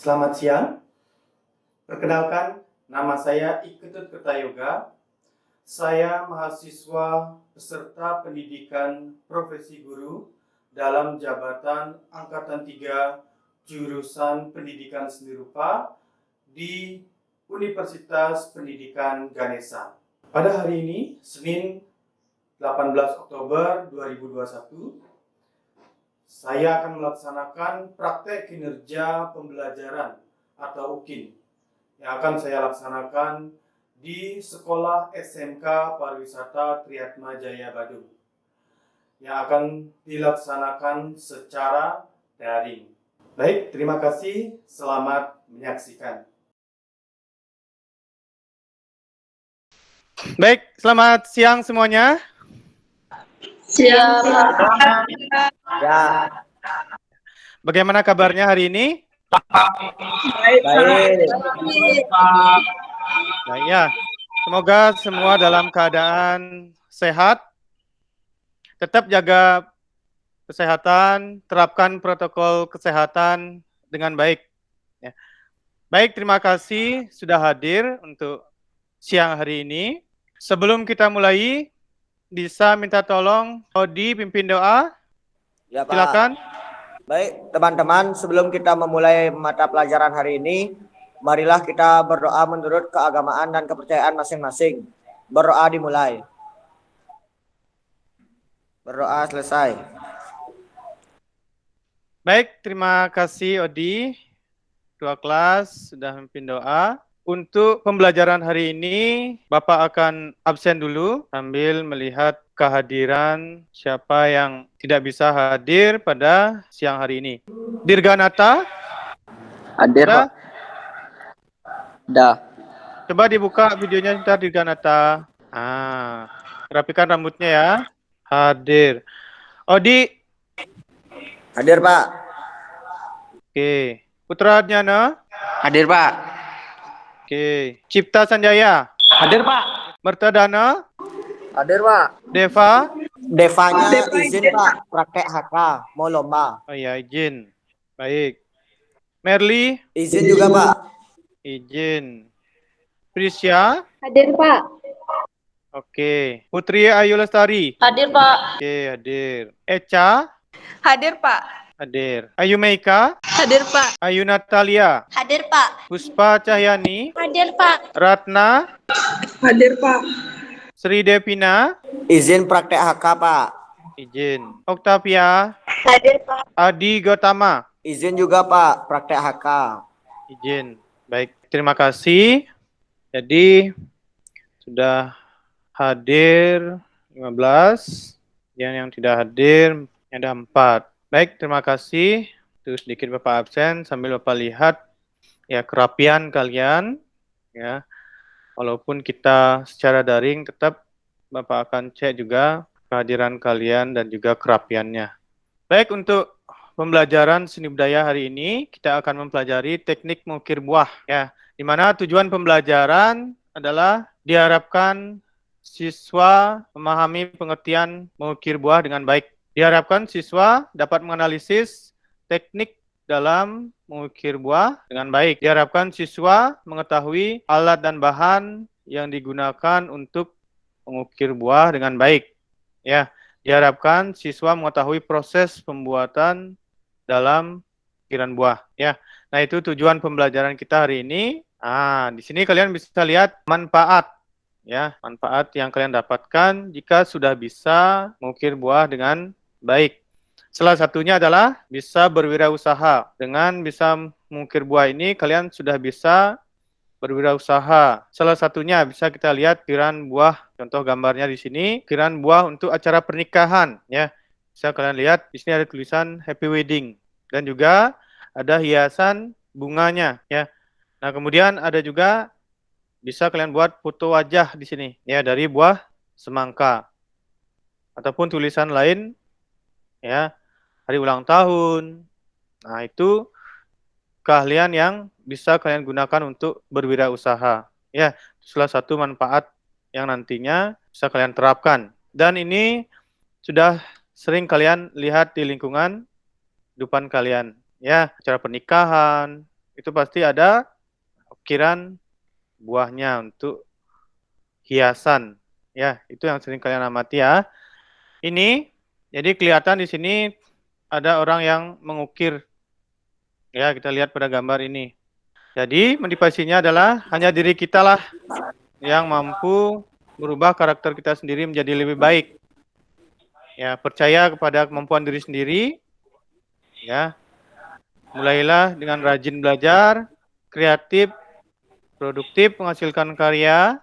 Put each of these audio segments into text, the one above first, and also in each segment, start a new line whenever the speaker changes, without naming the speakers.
Selamat siang. Perkenalkan, nama saya Iketut Kertayoga. Saya mahasiswa peserta pendidikan profesi guru dalam jabatan Angkatan 3 jurusan Pendidikan Seni Rupa di Universitas Pendidikan Ganesha. Pada hari ini, Senin 18 Oktober 2021, saya akan melaksanakan praktek kinerja pembelajaran atau UKIN yang akan saya laksanakan di Sekolah SMK Pariwisata Triatma Jaya Badung yang akan dilaksanakan secara daring. Baik, terima kasih. Selamat menyaksikan.
Baik, selamat siang semuanya.
Siap.
Ya,
Bagaimana kabarnya hari ini?
baik.
Baik ya. Semoga semua dalam keadaan sehat. Tetap jaga kesehatan, terapkan protokol kesehatan dengan baik. Ya. Baik, terima kasih sudah hadir untuk siang hari ini. Sebelum kita mulai, bisa minta tolong Odi pimpin doa.
Ya, Pak.
Silakan.
Baik, teman-teman, sebelum kita memulai mata pelajaran hari ini, marilah kita berdoa menurut keagamaan dan kepercayaan masing-masing. Berdoa dimulai. Berdoa selesai.
Baik, terima kasih Odi. Ketua kelas sudah memimpin doa. Untuk pembelajaran hari ini, Bapak akan absen dulu sambil melihat kehadiran siapa yang tidak bisa hadir pada siang hari ini. Dirganata,
Hadir,
Dah?
Pak. Dah.
Coba dibuka videonya sebentar Dirganata. Rapikan rambutnya ya. Hadir. Odi,
Hadir, Pak.
oke. Putra Adnyana,
Hadir, Pak.
oke. Cipta Sanjaya,
Hadir, Pak.
Mertadana,
Hadir, Pak.
Deva.
Devanya izin, Pak. Praktek HK. Mau lomba.
Oh ya, izin. Baik. Merly,
Izin juga, Pak.
izin. Prisya,
Hadir, Pak.
oke. Putri Ayu Lestari,
Hadir, Pak.
oke, hadir. Echa,
Hadir, Pak.
hadir. Ayu Meika,
Hadir, Pak.
Ayu Natalia,
Hadir, Pak.
Puspa Cahyani,
Hadir, Pak.
Ratna,
Hadir, Pak.
Sri Devina,
Izin praktek HK, Pak.
izin. Octavia,
Hadir, Pak.
Adi Gotama,
Izin juga, Pak. Praktek HK.
izin. Baik, terima kasih. Jadi sudah hadir 15, yang tidak hadir ada 4. Baik, terima kasih. Itu sedikit Bapak absen sambil Bapak lihat ya kerapian kalian ya. Walaupun kita secara daring tetap Bapak akan cek juga kehadiran kalian dan juga kerapiannya. Baik, untuk pembelajaran seni budaya hari ini kita akan mempelajari teknik mengukir buah ya. Di mana tujuan pembelajaran adalah diharapkan siswa memahami pengertian mengukir buah dengan baik. Diharapkan siswa dapat menganalisis teknik dalam mengukir buah dengan baik. Diharapkan siswa mengetahui alat dan bahan yang digunakan untuk mengukir buah dengan baik. Ya, diharapkan siswa mengetahui proses pembuatan dalam ukiran buah. Ya, nah itu tujuan pembelajaran kita hari ini. Di sini kalian bisa lihat manfaat. Ya, manfaat yang kalian dapatkan jika sudah bisa mengukir buah dengan baik. Salah satunya adalah bisa berwirausaha. Dengan bisa mengukir buah ini, kalian sudah bisa berwirausaha. Salah satunya bisa kita lihat ukiran buah. Contoh gambarnya di sini, ukiran buah untuk acara pernikahan. Ya, bisa kalian lihat di sini ada tulisan Happy Wedding dan juga ada hiasan bunganya. Ya, nah kemudian ada juga bisa kalian buat foto wajah di sini. Ya, dari buah semangka ataupun tulisan lain. Ya, hari ulang tahun. Nah, itu keahlian yang bisa kalian gunakan untuk berwirausaha. Ya, salah satu manfaat yang nantinya bisa kalian terapkan. Dan ini sudah sering kalian lihat di lingkungan kehidupan kalian. Ya, acara pernikahan, itu pasti ada ukiran buahnya untuk hiasan. Ya, itu yang sering kalian amati ya. Ini, jadi kelihatan di sini ada orang yang mengukir. Ya, kita lihat pada gambar ini. Jadi, motivasinya adalah hanya diri kita lah yang mampu merubah karakter kita sendiri menjadi lebih baik. Ya, percaya kepada kemampuan diri sendiri. Ya, mulailah dengan rajin belajar, kreatif, produktif, menghasilkan karya.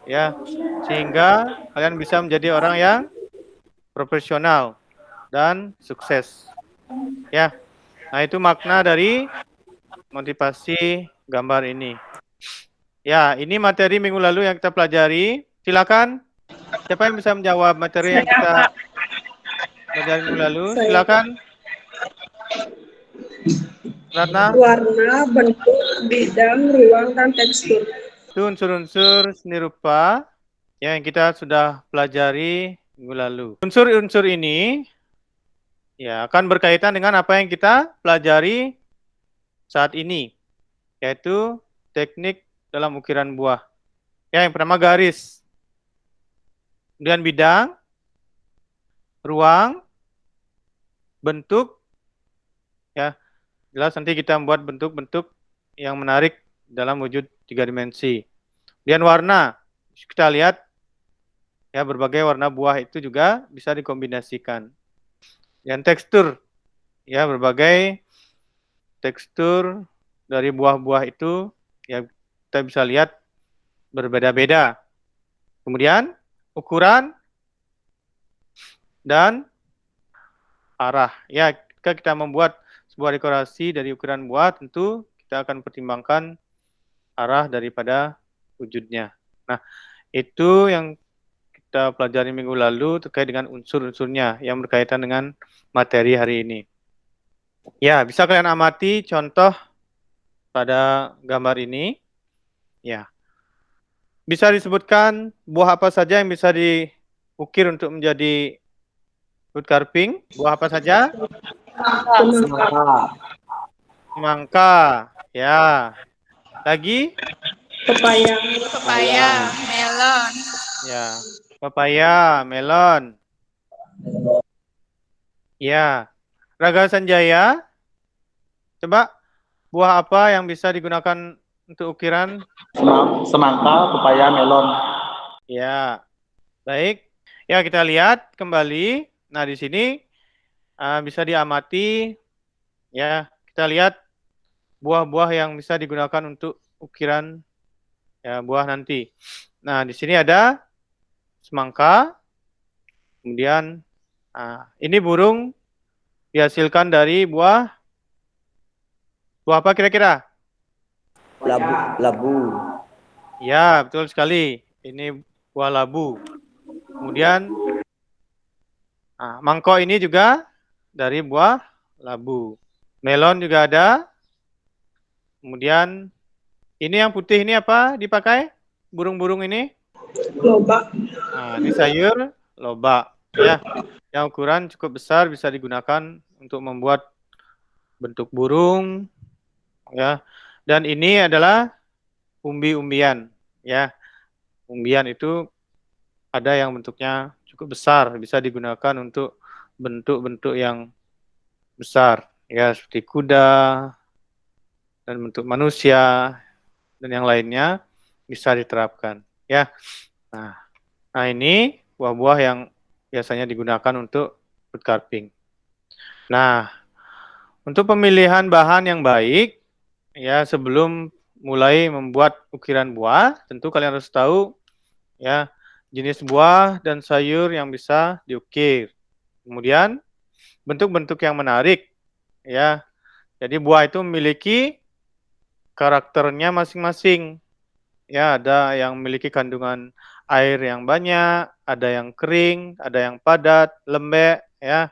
Ya, sehingga kalian bisa menjadi orang yang profesional dan sukses. Ya, nah itu makna dari motivasi gambar ini. Ya, ini materi minggu lalu yang kita pelajari. Silakan, siapa yang bisa menjawab materi yang kita pelajari minggu lalu? Silakan. Ratna.
Warna, bentuk, bidang, ruang, dan tekstur.
Itu unsur-unsur seni rupa yang kita sudah pelajari minggu lalu. Unsur-unsur ini ya akan berkaitan dengan apa yang kita pelajari saat ini, yaitu teknik dalam ukiran buah. Ya, yang pertama garis, kemudian bidang, ruang, bentuk. Ya, jelas nanti kita membuat bentuk-bentuk yang menarik dalam wujud 3 dimensi. Kemudian warna, kita lihat ya berbagai warna buah itu juga bisa dikombinasikan. Dan tekstur, ya berbagai tekstur dari buah-buah itu ya kita bisa lihat berbeda-beda. Kemudian ukuran dan arah. Ya, ketika kita membuat sebuah dekorasi dari ukuran buah, tentu kita akan pertimbangkan arah daripada wujudnya. Nah, itu yang kita pelajari minggu lalu terkait dengan unsur-unsurnya yang berkaitan dengan materi hari ini. Ya, bisa kalian amati contoh pada gambar ini. Ya, bisa disebutkan buah apa saja yang bisa diukir untuk menjadi wood carving? Buah apa saja? Semangka. Ya. Lagi?
Pepaya.
Pepaya, melon,
Ya. Pepaya, melon. Ya. Raga Sanjaya. Coba buah apa yang bisa digunakan untuk ukiran?
Semangka, pepaya, melon.
Ya. Baik. Ya, kita lihat kembali. Nah, di sini bisa diamati. Ya, kita lihat buah-buah yang bisa digunakan untuk ukiran ya buah nanti. Nah, di sini ada semangka. Kemudian ini burung dihasilkan dari buah apa kira-kira?
Labu.
Ya, betul sekali. Ini buah labu. Kemudian mangkok ini juga dari buah labu. Melon juga ada. Kemudian ini yang putih ini apa dipakai? Burung-burung ini?
Lobak.
Nah, ini sayur lobak. Ya, yang ukuran cukup besar bisa digunakan untuk membuat bentuk burung. Ya, dan ini adalah umbi-umbian. Ya, umbian itu ada yang bentuknya cukup besar, bisa digunakan untuk bentuk-bentuk yang besar. Ya, seperti kuda dan bentuk manusia dan yang lainnya bisa diterapkan. Ya, nah ini buah-buah yang biasanya digunakan untuk wood carving. Nah, untuk pemilihan bahan yang baik, ya sebelum mulai membuat ukiran buah, tentu kalian harus tahu ya jenis buah dan sayur yang bisa diukir. Kemudian bentuk-bentuk yang menarik, ya. Jadi buah itu memiliki karakternya masing-masing. Ya, ada yang memiliki kandungan air yang banyak, ada yang kering, ada yang padat, lembek, ya.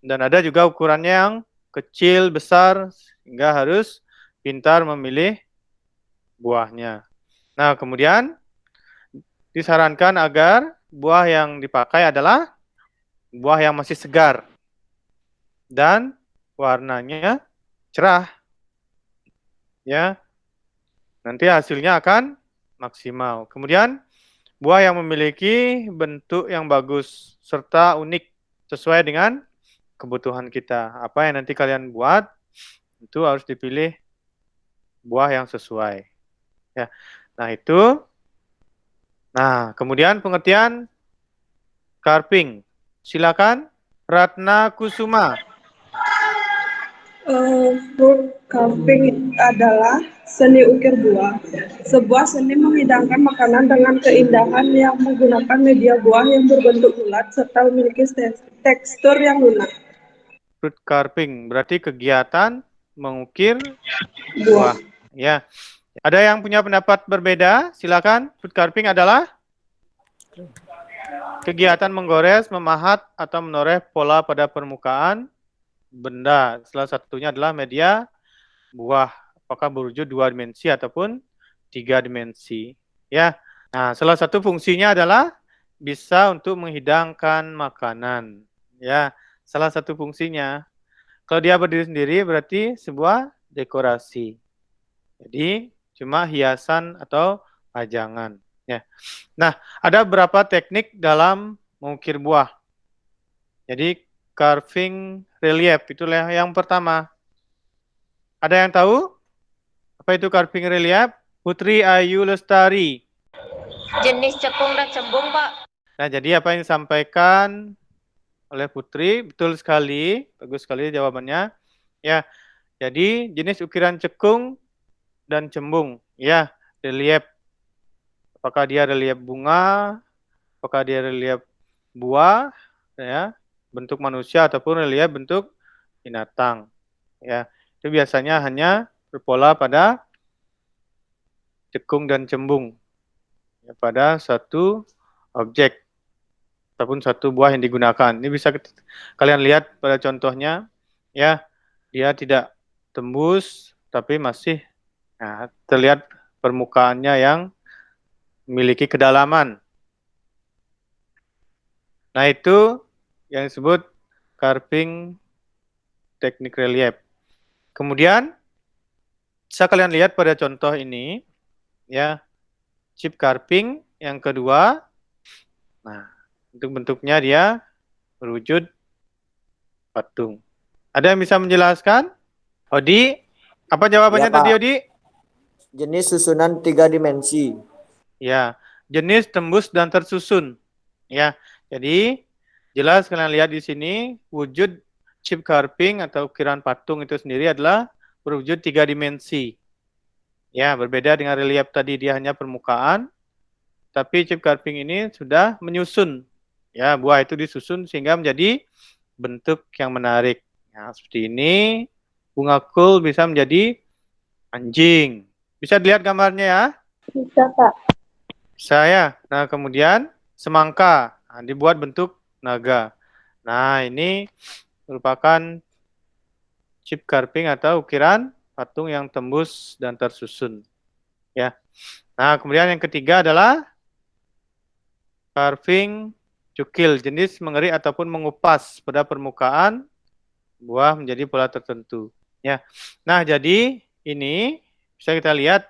Dan ada juga ukurannya yang kecil, besar, sehingga harus pintar memilih buahnya. Nah, kemudian disarankan agar buah yang dipakai adalah buah yang masih segar dan warnanya cerah. Ya, nanti hasilnya akan maksimal. Kemudian buah yang memiliki bentuk yang bagus serta unik sesuai dengan kebutuhan kita. Apa yang nanti kalian buat itu harus dipilih buah yang sesuai. Ya. Nah, itu. Nah, kemudian pengertian carving. Silakan Ratna Kusuma.
Fruit carving adalah seni ukir buah. Sebuah seni menghidangkan makanan dengan keindahan yang menggunakan media buah yang berbentuk bulat serta memiliki tekstur yang lunak.
Fruit carving berarti kegiatan mengukir
Buah.
buah. Ya. Ada yang punya pendapat berbeda? Silakan. Fruit carving adalah kegiatan menggores, memahat, atau menoreh pola pada permukaan benda. Salah satunya adalah media buah. Apakah berwujud 2 dimensi ataupun 3 dimensi. Ya. Nah, salah satu fungsinya adalah bisa untuk menghidangkan makanan. Ya, salah satu fungsinya. Kalau dia berdiri sendiri berarti sebuah dekorasi. Jadi, cuma hiasan atau pajangan. Ya. Nah, ada beberapa teknik dalam mengukir buah. Jadi, carving relief itulah yang pertama. Ada yang tahu apa itu carving relief? Putri Ayu Lestari.
Jenis cekung dan cembung, Pak.
Nah, jadi apa yang disampaikan oleh Putri betul sekali, bagus sekali jawabannya. Ya, jadi jenis ukiran cekung dan cembung, ya, relief. Apakah dia relief bunga, apakah dia relief buah, ya, bentuk manusia ataupun relief bentuk binatang, ya. Itu biasanya hanya berpola pada cekung dan cembung, ya, pada satu objek ataupun satu buah yang digunakan. Ini bisa kalian lihat pada contohnya, ya, dia tidak tembus tapi masih terlihat permukaannya yang memiliki kedalaman. Nah, itu yang disebut carving teknik relief. Kemudian bisa kalian lihat pada contoh ini, ya, chip carving yang kedua. Nah, untuk bentuknya dia berwujud patung. Ada yang bisa menjelaskan? Odi, apa jawabannya
Ya, Pak.
tadi, Odi?
Jenis susunan 3 dimensi.
Ya, jenis tembus dan tersusun. Ya, jadi jelas kalian lihat di sini wujud chip carving atau ukiran patung itu sendiri adalah berwujud 3 dimensi. Ya, berbeda dengan relief tadi dia hanya permukaan, tapi chip carving ini sudah menyusun. Ya, buah itu disusun sehingga menjadi bentuk yang menarik. Nah, seperti ini bunga kul bisa menjadi anjing. Bisa dilihat gambarnya ya?
Bisa, Pak.
Saya. Nah, kemudian semangka. Nah, dibuat bentuk naga. Nah, ini merupakan chip carving atau ukiran patung yang tembus dan tersusun. Ya. Nah, kemudian yang ketiga adalah carving cukil, jenis mengerik ataupun mengupas pada permukaan buah menjadi pola tertentu. Ya. Nah, jadi ini bisa kita lihat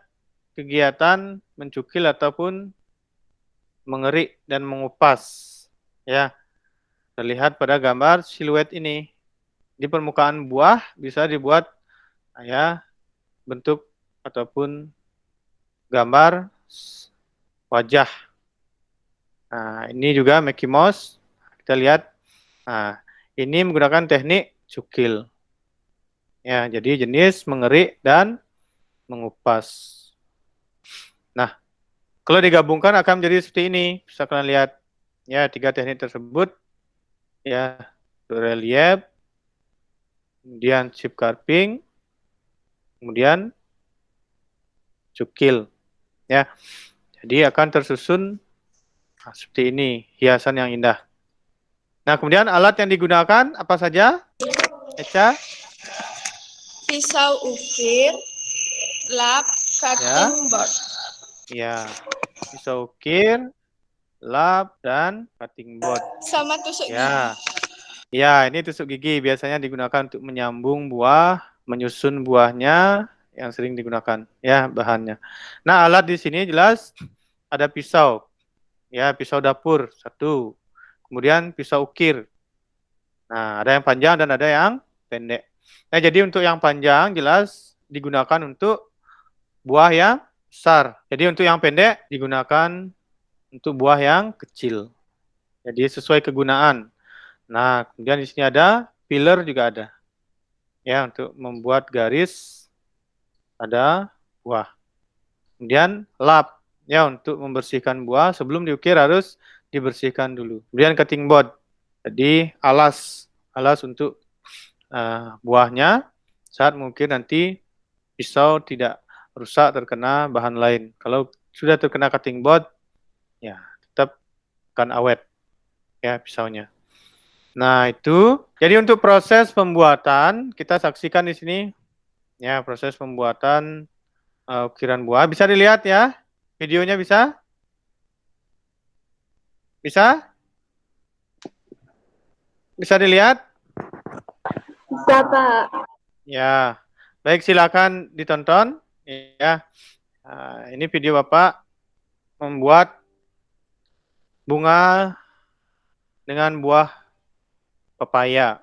kegiatan mencukil ataupun mengerik dan mengupas. Ya. Terlihat pada gambar siluet ini. Di permukaan buah bisa dibuat ya bentuk ataupun gambar wajah. Nah, ini juga Mickey Mouse. Kita lihat. Nah, ini menggunakan teknik cukil. Ya, jadi jenis mengerik dan mengupas. Nah, kalau digabungkan akan menjadi seperti ini. Bisa kalian lihat ya 3 teknik tersebut. Ya, relief, kemudian chip carving, kemudian cukil. Ya, jadi akan tersusun seperti ini, hiasan yang indah. Nah, kemudian alat yang digunakan apa saja? Eca?
Pisau ukir, lap, cutting board.
Ya, pisau ukir, lap, dan cutting board.
Sama tusuk gigi.
Ya, ya, ini tusuk gigi biasanya digunakan untuk menyambung buah menyusun buahnya yang sering digunakan ya bahannya. Nah, alat di sini jelas ada pisau. Ya, pisau dapur satu. Kemudian pisau ukir. Nah, ada yang panjang dan ada yang pendek. Nah, jadi untuk yang panjang jelas digunakan untuk buah yang besar. Jadi untuk yang pendek digunakan untuk buah yang kecil. Jadi sesuai kegunaan. Nah, kemudian di sini ada filler juga ada. Ya, untuk membuat garis pada buah. Kemudian lap, ya untuk membersihkan buah sebelum diukir harus dibersihkan dulu. Kemudian cutting board, jadi alas untuk buahnya saat mungkin nanti pisau tidak rusak terkena bahan lain. Kalau sudah terkena cutting board, ya tetap akan awet ya pisaunya. Nah itu, jadi untuk proses pembuatan kita saksikan di sini ya proses pembuatan ukiran buah. Bisa dilihat ya videonya bisa? Bisa? Bisa dilihat?
Bisa, Pak.
Ya, baik silakan ditonton. Ya, ini video Bapak membuat bunga dengan buah pepaya.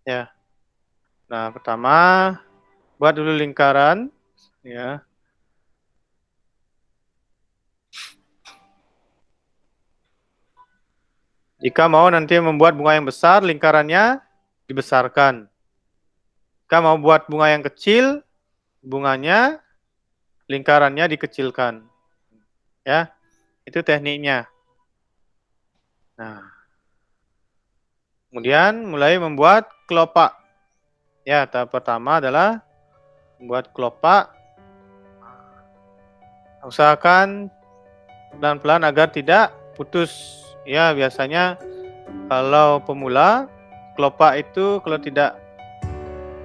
Ya, nah pertama buat dulu lingkaran. Ya. Jika mau nanti membuat bunga yang besar, lingkarannya dibesarkan. Jika mau buat bunga yang kecil, bunganya, lingkarannya dikecilkan. Ya, itu tekniknya. Nah, kemudian mulai membuat kelopak. Ya, tahap pertama adalah membuat kelopak. Usahakan pelan-pelan agar tidak putus. Ya, biasanya kalau pemula, kelopak itu kalau tidak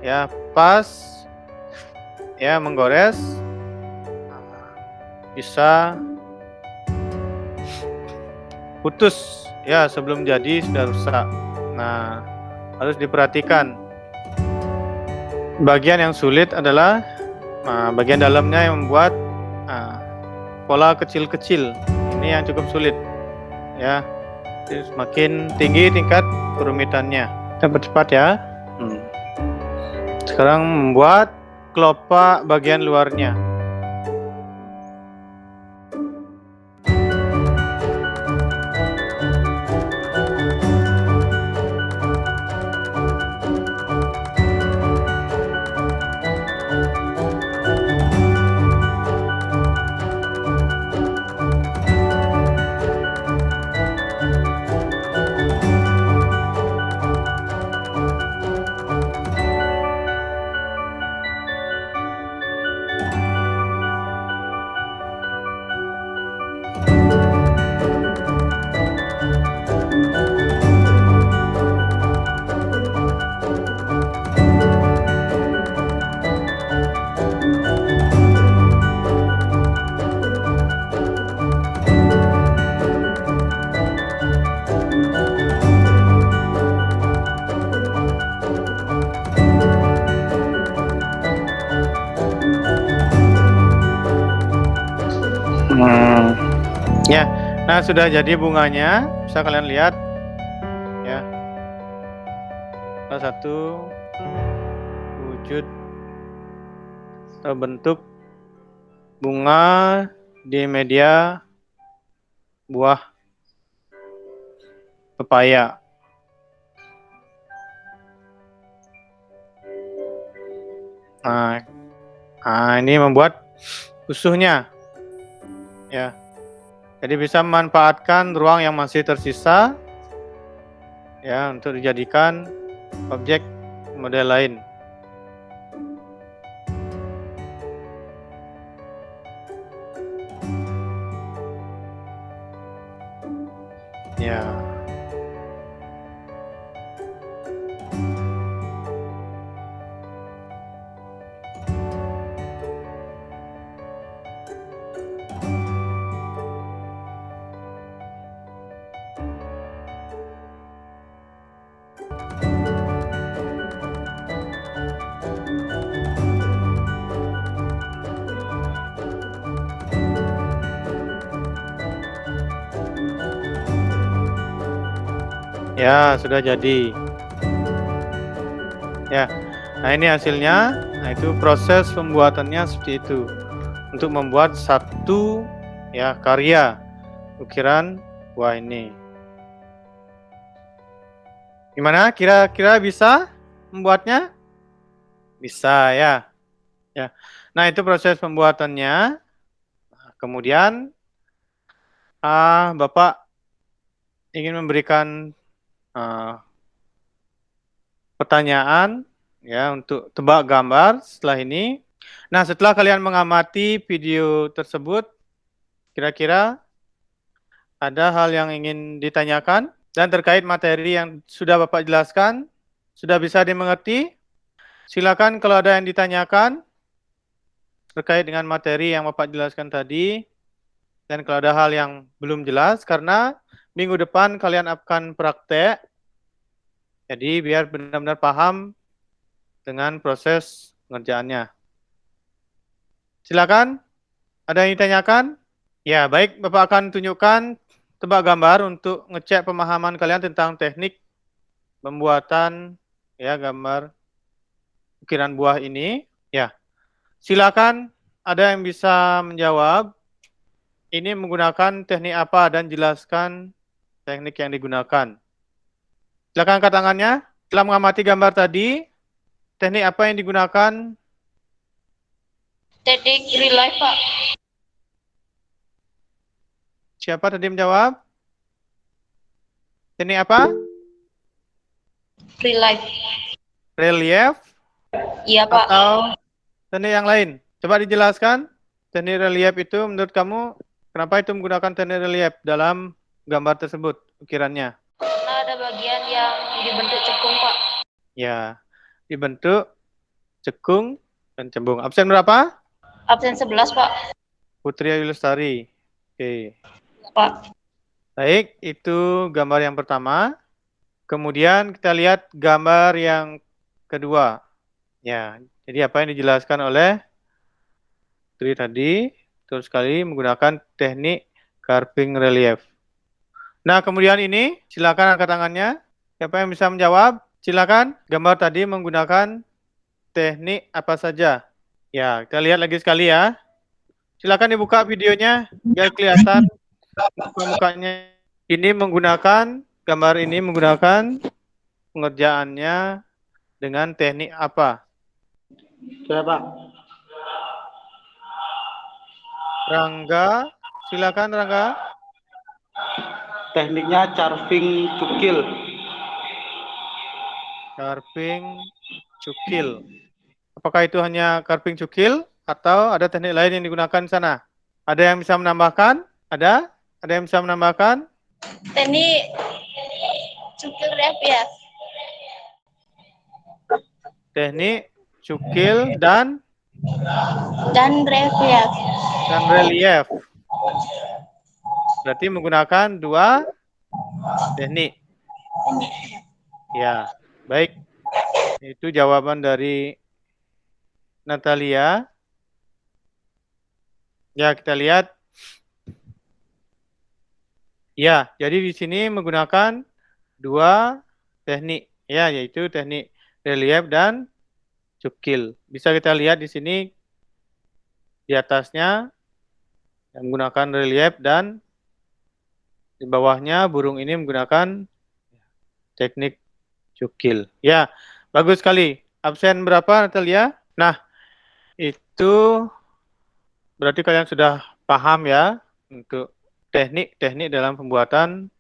ya pas, ya menggores, bisa putus. Ya, sebelum jadi sudah rusak. Nah, harus diperhatikan. Bagian yang sulit adalah bagian dalamnya yang membuat pola kecil-kecil. Ini yang cukup sulit. Ya, semakin tinggi tingkat kerumitannya. Kita percepat ya. Sekarang membuat kelopak bagian luarnya. Ya, nah sudah jadi bunganya, bisa kalian lihat, ya. Salah satu wujud atau bentuk bunga di media buah pepaya. Nah, ini membuat usuhnya, ya. Jadi bisa memanfaatkan ruang yang masih tersisa ya untuk dijadikan objek model lain. Ya. Ya, sudah jadi. Ya. Nah, ini hasilnya. Nah, itu proses pembuatannya seperti itu. Untuk membuat satu ya karya ukiran buah ini. Gimana? Kira-kira bisa membuatnya? Bisa ya. Ya. Nah, itu proses pembuatannya. Kemudian Bapak ingin memberikan pertanyaan ya untuk tebak gambar setelah ini. Nah, setelah kalian mengamati video tersebut, kira-kira ada hal yang ingin ditanyakan dan terkait materi yang sudah Bapak jelaskan, sudah bisa dimengerti? Silakan kalau ada yang ditanyakan terkait dengan materi yang Bapak jelaskan tadi. Dan kalau ada hal yang belum jelas, karena minggu depan kalian akan praktek, jadi biar benar-benar paham dengan proses pengerjaannya. Silakan, ada yang ditanyakan? Ya, baik, Bapak akan tunjukkan tebak gambar untuk ngecek pemahaman kalian tentang teknik pembuatan ya gambar ukiran buah ini. Ya, silakan, ada yang bisa menjawab. Ini menggunakan teknik apa dan jelaskan teknik yang digunakan. Silakan angkat tangannya. Setelah mengamati gambar tadi, teknik apa yang digunakan?
Teknik relief, Pak.
Siapa tadi menjawab? Teknik apa?
Relief.
Relief
Iya, Pak.
atau teknik yang lain? Coba dijelaskan. Teknik relief itu menurut kamu, kenapa itu menggunakan teknik relief dalam gambar tersebut, ukirannya?
Karena ada bagian yang dibentuk cekung, Pak.
Ya, dibentuk cekung dan cembung. Absen berapa?
Absen 11, Pak.
Putri Ayu Lestari. Oke.
Pak.
Baik, itu gambar yang pertama. Kemudian kita lihat gambar yang kedua. Ya, jadi apa yang dijelaskan oleh Putri tadi, betul sekali menggunakan teknik carving relief. Nah, kemudian ini, silakan angkat tangannya. Siapa yang bisa menjawab? Silakan. Gambar tadi menggunakan teknik apa saja? Ya, kita lihat lagi sekali ya. Silakan dibuka videonya, biar kelihatan muka-mukanya. Ini menggunakan, gambar ini menggunakan pengerjaannya dengan teknik apa?
Saya Pak.
Rangga, silakan Rangga.
Tekniknya carving cukil.
Carving cukil. Apakah itu hanya carving cukil atau ada teknik lain yang digunakan di sana? Ada yang bisa menambahkan? Ada? Ada yang bisa menambahkan?
Teknik cukil relief.
Teknik cukil dan
relief.
relief. Berarti menggunakan dua teknik. Ya, baik. Itu jawaban dari Natalia. Ya, kita lihat. Ya, jadi di sini menggunakan dua teknik. Ya, yaitu teknik relief dan cukil. Bisa kita lihat di sini di atasnya yang menggunakan relief dan di bawahnya burung ini menggunakan teknik cukil. Ya, bagus sekali. Absen berapa Natalia? Nah, itu berarti kalian sudah paham ya untuk teknik-teknik dalam pembuatan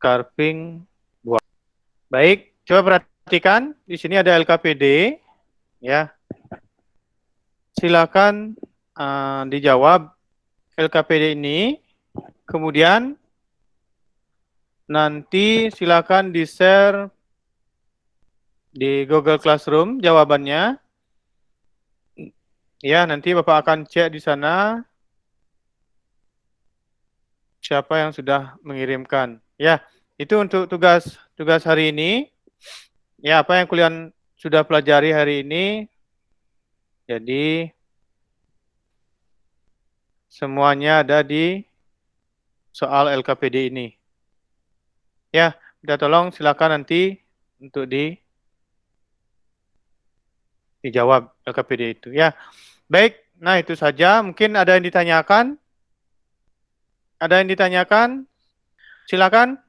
carving buah. Baik, coba perhatikan di sini ada LKPD ya. Silakan dijawab LKPD ini. Kemudian nanti silakan di-share di Google Classroom jawabannya. Ya, nanti Bapak akan cek di sana siapa yang sudah mengirimkan. Ya, itu untuk tugas hari ini. Ya, apa yang kalian sudah pelajari hari ini. Jadi semuanya ada di soal LKPD ini. Ya, Minta tolong silakan nanti untuk dijawab LKPD itu ya. Baik, nah itu saja. Mungkin ada yang ditanyakan? Ada yang ditanyakan? Silakan.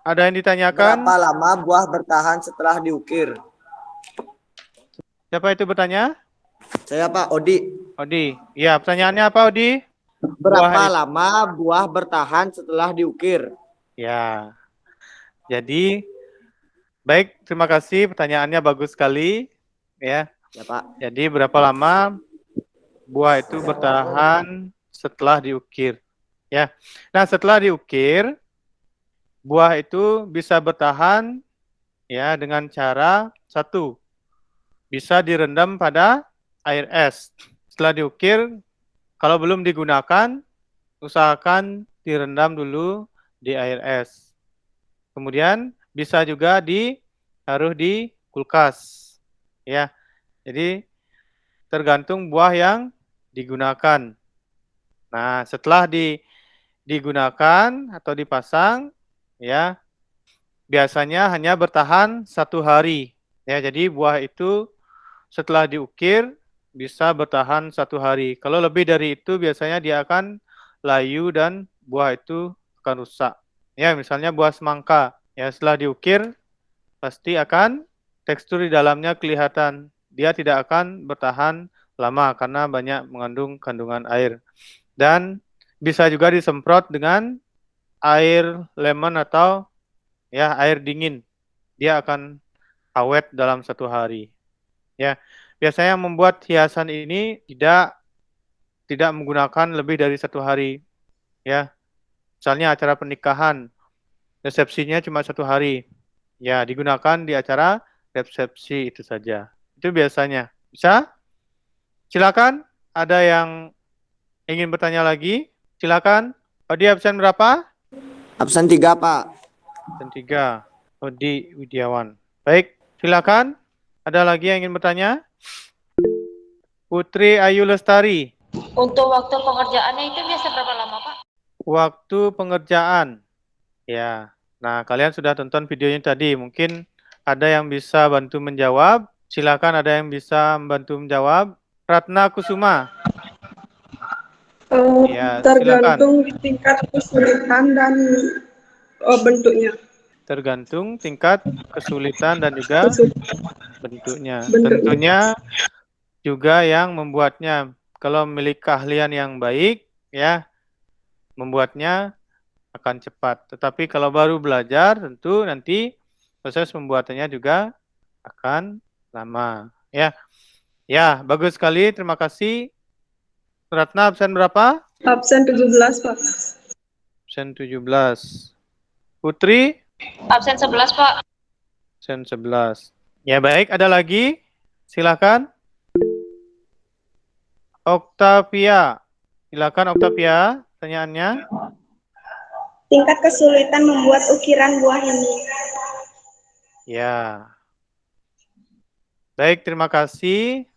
Ada yang ditanyakan?
Berapa lama buah bertahan setelah diukir?
Siapa itu bertanya?
Saya Pak Odi.
Odi. Ya, pertanyaannya apa Odi?
Berapa lama buah bertahan setelah diukir?
Ya. Jadi baik, terima kasih pertanyaannya bagus sekali ya.
Ya Pak.
Jadi berapa lama buah itu bertahan setelah diukir? Ya. Nah, setelah diukir buah itu bisa bertahan ya dengan cara satu, bisa direndam pada air es. Setelah diukir, kalau belum digunakan, usahakan direndam dulu di air es. Kemudian bisa juga ditaruh di kulkas. Ya. Jadi tergantung buah yang digunakan. Nah, setelah digunakan atau dipasang, ya biasanya hanya bertahan 1 hari. Ya, jadi buah itu setelah diukir bisa bertahan 1 hari. Kalau lebih dari itu biasanya dia akan layu dan buah itu akan rusak. Ya, misalnya buah semangka, ya setelah diukir pasti akan tekstur di dalamnya kelihatan. Dia tidak akan bertahan lama karena banyak mengandung kandungan air. Dan bisa juga disemprot dengan air lemon atau ya air dingin. Dia akan awet dalam 1 hari. Ya, biasanya yang membuat hiasan ini tidak menggunakan lebih dari 1 hari. Ya, misalnya acara pernikahan, resepsinya cuma 1 hari. Ya, digunakan di acara resepsi itu saja. Itu biasanya. Bisa? Silakan. Ada yang ingin bertanya lagi? Silakan. Odi absen berapa?
Absen 3 Pak.
Absen 3. Odi Widiawan. Baik, silakan. Ada lagi yang ingin bertanya? Putri Ayu Lestari.
Untuk waktu pengerjaannya itu biasa berapa lama, Pak?
Waktu pengerjaan. Ya. Nah, kalian sudah tonton videonya tadi. Mungkin ada yang bisa bantu menjawab. Silakan, ada yang bisa membantu menjawab. Ratna Kusuma. Ya,
Tergantung tingkat kesulitan dan bentuknya.
Tergantung tingkat kesulitan dan juga bentuknya. Tentunya juga yang membuatnya. Kalau memiliki keahlian yang baik, ya, membuatnya akan cepat. Tetapi kalau baru belajar, tentu nanti proses pembuatannya juga akan lama. Ya, ya, bagus sekali. Terima kasih. Ratna absen berapa?
Absen 17, Pak.
Absen 17. Putri?
Absen 11, Pak.
Absen 11. Ya, baik. Ada lagi? Silakan. Octavia. Silakan Octavia, pertanyaannya.
Tingkat kesulitan membuat ukiran buah ini.
Ya. Baik, terima kasih.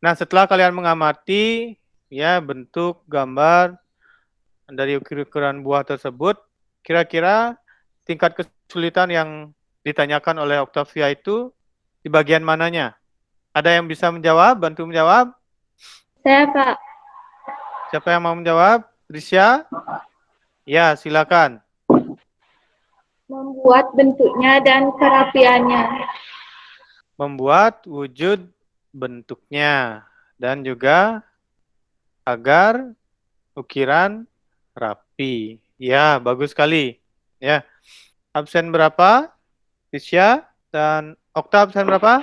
Nah, setelah kalian mengamati ya bentuk gambar dari ukuran buah tersebut, kira-kira tingkat kesulitan yang ditanyakan oleh Octavia itu di bagian mananya? Ada yang bisa menjawab, bantu menjawab?
Saya, Pak.
Siapa yang mau menjawab? Risha? Ya, silakan.
Membuat bentuknya dan kerapiannya.
Membuat wujud bentuknya dan juga agar ukiran rapi. Ya, bagus sekali. Ya. Absen berapa? Risha dan Okta absen berapa?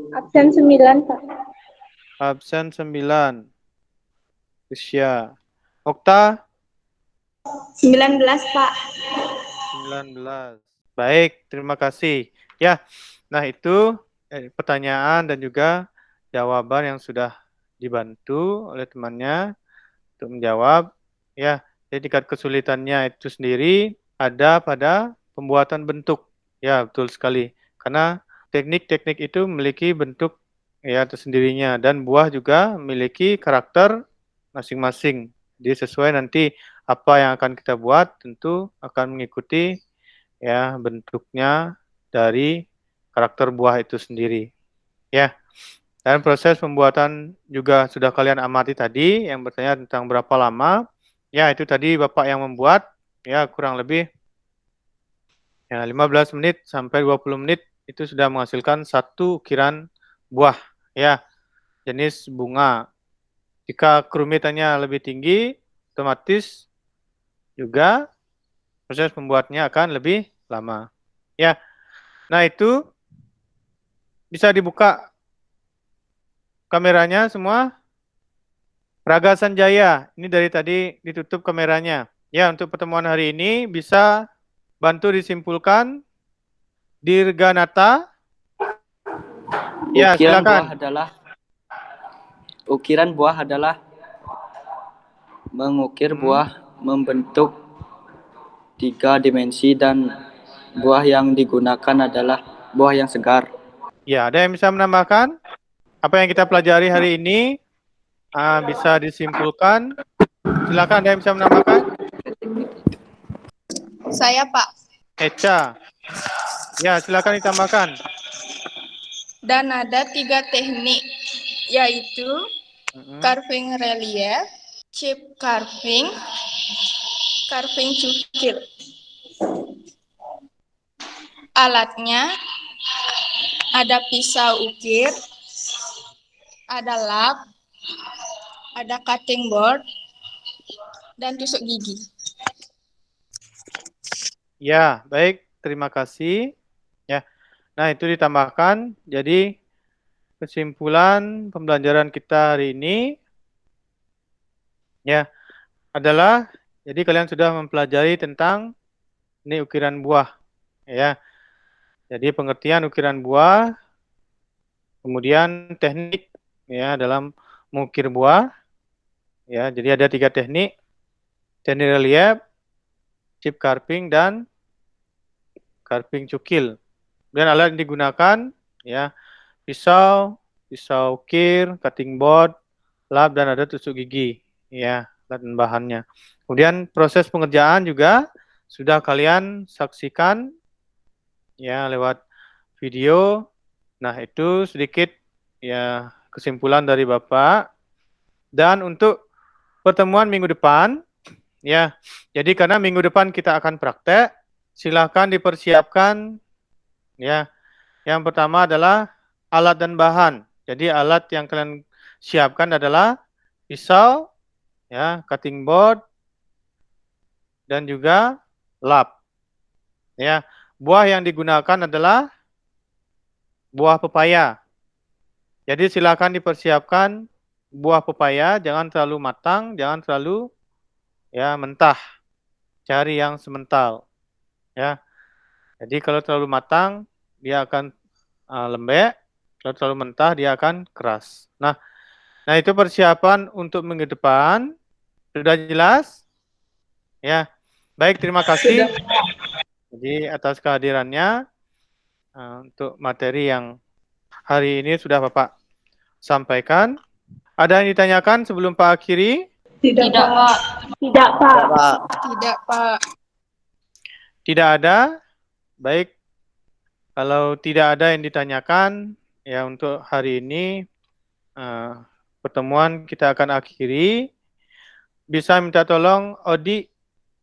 Absen 9, Pak.
Absen 9. Risha. Okta?
19, Pak.
19. Baik, terima kasih. Ya, nah itu pertanyaan dan juga jawaban yang sudah dibantu oleh temannya untuk menjawab. Ya, jadi tingkat kesulitannya itu sendiri ada pada pembuatan bentuk. Ya, betul sekali. Karena teknik-teknik itu memiliki bentuk ya tersendirinya, dan buah juga memiliki karakter masing-masing. Jadi sesuai nanti apa yang akan kita buat tentu akan mengikuti ya bentuknya dari karakter buah itu sendiri. Ya. Dan proses pembuatan juga sudah kalian amati tadi yang bertanya tentang berapa lama. Ya, itu tadi Bapak yang membuat ya kurang lebih ya 15 menit sampai 20 menit itu sudah menghasilkan satu ukiran buah ya jenis bunga. Jika kerumitannya lebih tinggi, otomatis juga proses pembuatnya akan lebih lama. Ya. Nah, itu bisa dibuka kameranya semua. Praga Sanjaya, ini dari tadi ditutup kameranya. Ya, untuk pertemuan hari ini bisa bantu disimpulkan. Dirganata. Ya, silakan.
Ukiran buah adalah mengukir buah membentuk 3 dimensi dan buah yang digunakan adalah buah yang segar.
Ya, ada yang bisa menambahkan? Apa yang kita pelajari hari ini bisa disimpulkan. Silakan, ada yang bisa menambahkan?
Saya, Pak.
Eca. Ya, silakan ditambahkan.
Dan ada 3 teknik, yaitu carving relief, chip carving, carving cukil. Alatnya ada pisau ukir, ada lap, ada cutting board, dan tusuk gigi.
Ya, baik. Terima kasih. Ya. Nah, itu ditambahkan. Jadi, kesimpulan pembelajaran kita hari ini ya adalah jadi kalian sudah mempelajari tentang ini ukiran buah ya. Jadi pengertian ukiran buah, kemudian teknik ya dalam mengukir buah ya. Jadi ada 3 teknik. Teknik relief, chip carving, dan carving cukil. Dan alat yang digunakan ya pisau, pisau ukir, cutting board, lap, dan ada tusuk gigi ya alat dan bahannya. Kemudian proses pengerjaan juga sudah kalian saksikan ya lewat video. Nah, itu sedikit ya kesimpulan dari Bapak. Dan untuk pertemuan minggu depan ya. Jadi karena minggu depan kita akan praktek, silakan dipersiapkan ya. Yang pertama adalah alat dan bahan. Jadi alat yang kalian siapkan adalah pisau, ya, cutting board, dan juga lap. Ya, buah yang digunakan adalah buah pepaya. Jadi silakan dipersiapkan buah pepaya, jangan terlalu matang, jangan terlalu ya mentah. Cari yang semental. Ya. Jadi kalau terlalu matang dia akan lembek, kalau terlalu mentah dia akan keras. Nah, itu persiapan untuk minggu depan. Sudah jelas? Ya. Baik, terima kasih. Jadi atas kehadirannya untuk materi yang hari ini sudah Bapak sampaikan. Ada yang ditanyakan sebelum Pak akhiri?
Tidak, Pak.
Tidak, Pak.
Tidak, Pak.
Tidak ada. Baik. Kalau tidak ada yang ditanyakan, ya untuk hari ini pertemuan kita akan akhiri. Bisa minta tolong Odi,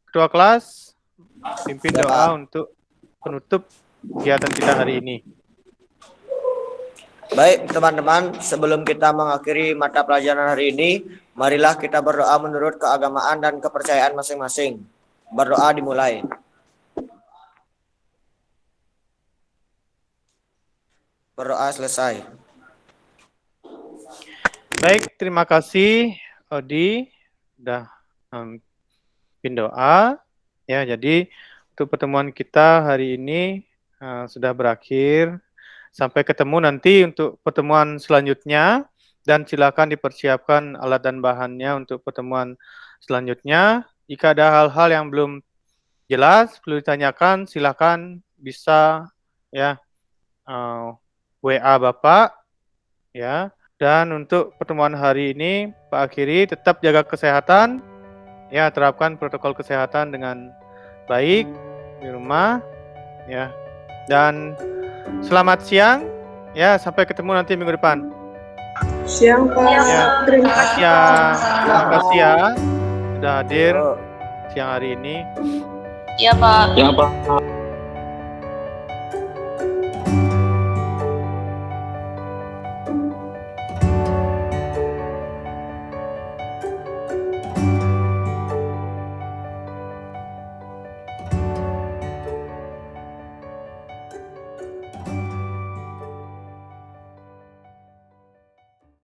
Ketua Kelas, pimpin doa untuk penutup kegiatan kita hari ini.
Baik teman-teman, sebelum kita mengakhiri mata pelajaran hari ini, marilah kita berdoa menurut keagamaan dan kepercayaan masing-masing. Berdoa dimulai. Berdoa selesai.
Baik, terima kasih Odi sudah pimpin doa. Ya, jadi untuk pertemuan kita hari ini sudah berakhir. Sampai ketemu nanti untuk pertemuan selanjutnya, dan silakan dipersiapkan alat dan bahannya untuk pertemuan selanjutnya. Jika ada hal-hal yang belum jelas, perlu ditanyakan, silakan bisa ya WA Bapak ya. Dan untuk pertemuan hari ini Pak akhiri, tetap jaga kesehatan, ya, terapkan protokol kesehatan dengan baik di rumah, ya. Dan selamat siang, ya, sampai ketemu nanti minggu depan.
Siang Pak.
Ya,
Terima kasih.
ya, terima kasih ya sudah hadir
Yuk.
siang hari ini.
Iya, Pak.
Ya, Pak.